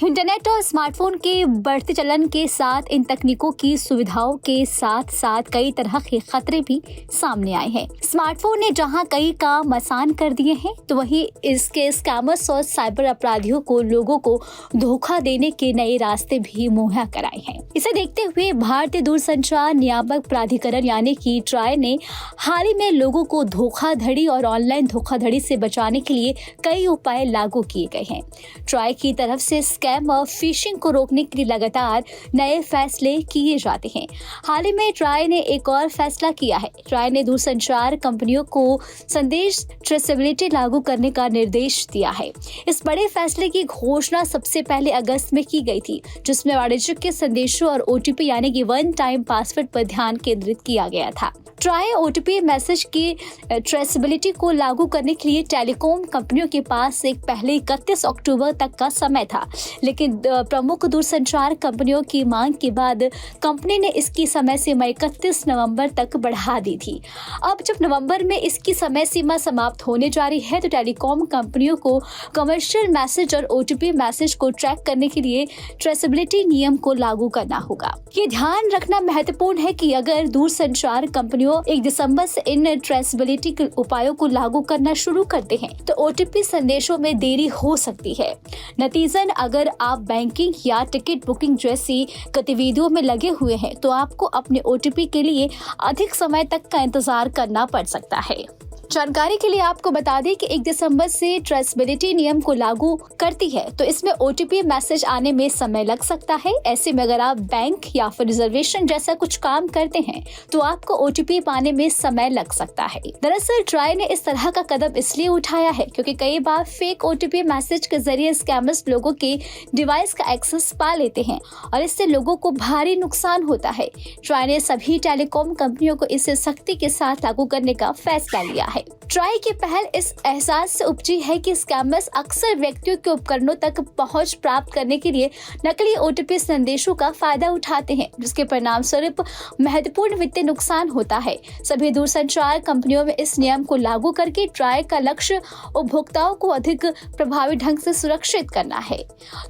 Internet और smartphone के बढ़ते चलन के साथ इन तकनीकों की सुविधाओं के साथ साथ कई तरह के खतरे भी सामने आए हैं। स्मार्टफोन ने जहां कई काम आसान कर दिए हैं, तो वहीं इसके स्कैमर्स और साइबर अपराधियों को लोगों को धोखा देने के नए रास्ते भी मुहैया कराए हैं। इसे देखते हुए भारतीय दूरसंचार नियामक प्राधिकरण यानी कि ट्राई ने हाल ही में लोगों को धोखाधड़ी और ऑनलाइन धोखाधड़ी से बचाने के लिए कई उपाय लागू किए गए हैं। ट्राई की तरफ से स्कैम और फिशिंग को रोकने के लिए लगातार नए फैसले किए जाते हैं। हाल ही में ट्राई ने एक और फैसला किया है। ट्राई ने दूरसंचार कंपनियों को संदेश ट्रेसेबिलिटी लागू करने का निर्देश दिया है। इस बड़े फैसले की घोषणा सबसे पहले अगस्त में की गई थी, जिसमें वाणिज्यिक संदेशों और ओटीपी यानी कि वन टाइम पासवर्ड पर ध्यान केंद्रित किया गया था। ट्राई ओटीपी मैसेज की ट्रेसेबिलिटी को लागू करने के लिए टेलीकॉम कंपनियों के पास एक पहले 31 अक्टूबर तक का समय था, लेकिन प्रमुख दूरसंचार कंपनियों की मांग के बाद कंपनी ने इसकी समय सीमा 31 नवंबर तक बढ़ा दी थी। अब जब नवंबर में इसकी समय सीमा समाप्त होने जा रही है, तो टेलीकॉम कंपनियों को कमर्शियल मैसेज और ओटीपी मैसेज को ट्रैक करने के लिए ट्रेसेबिलिटी नियम को लागू करना होगा। ये ध्यान रखना महत्वपूर्ण है कि अगर दूरसंचार कंपनियों 1 दिसंबर से इन ट्रेसेबिलिटी के उपायों को लागू करना शुरू करते हैं, तो ओटीपी संदेशों में देरी हो सकती है। नतीजन अगर आप बैंकिंग या टिकट बुकिंग जैसी गतिविधियों में लगे हुए हैं, तो आपको अपने ओटीपी के लिए अधिक समय तक का इंतजार करना पड़ सकता है। जानकारी के लिए आपको बता दें कि 1 दिसंबर से ट्रेसेबिलिटी नियम को लागू करती है, तो इसमें ओटीपी मैसेज आने में समय लग सकता है। ऐसे में अगर आप बैंक या फिर रिजर्वेशन जैसा कुछ काम करते हैं, तो आपको ओटीपी पाने में समय लग सकता है। दरअसल ट्राई ने इस तरह का कदम इसलिए उठाया है क्योंकि कई बार फेक ओटीपी मैसेज के जरिए स्कैमर्स लोगों के डिवाइस का एक्सेस पा लेते हैं और इससे लोगों को भारी नुकसान होता है। ट्राई ने सभी टेलीकॉम कंपनियों को इसे सख्ती के साथ लागू करने का फैसला लिया है। ट्राई की पहल इस एहसास से उपजी है कि स्कैमर्स अक्सर व्यक्तियों के उपकरणों तक पहुंच प्राप्त करने के लिए नकली ओटीपी संदेशों का फायदा उठाते हैं, जिसके परिणाम स्वरूप महत्वपूर्ण वित्तीय नुकसान होता है। सभी दूरसंचार कंपनियों में इस नियम को लागू करके ट्राई का लक्ष्य उपभोक्ताओं को अधिक प्रभावी ढंग से सुरक्षित करना है।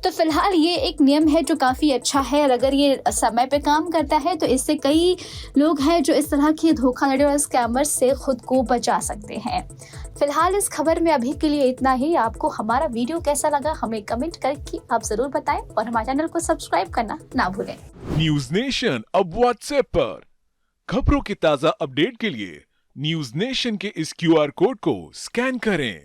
तो फिलहाल ये एक नियम है जो काफी अच्छा है और अगर ये समय पे काम करता है, तो इससे कई लोग हैं जो इस तरह की धोखाधड़ी और स्कैमर्स से खुद को बचा सकते हैं। फिलहाल इस खबर में अभी के लिए इतना ही। आपको हमारा वीडियो कैसा लगा हमें कमेंट करके आप जरूर बताएं और हमारे चैनल को सब्सक्राइब करना ना भूलें। न्यूज नेशन अब व्हाट्सएप पर खबरों की ताजा अपडेट के लिए न्यूज नेशन के इस क्यूआर कोड को स्कैन करें।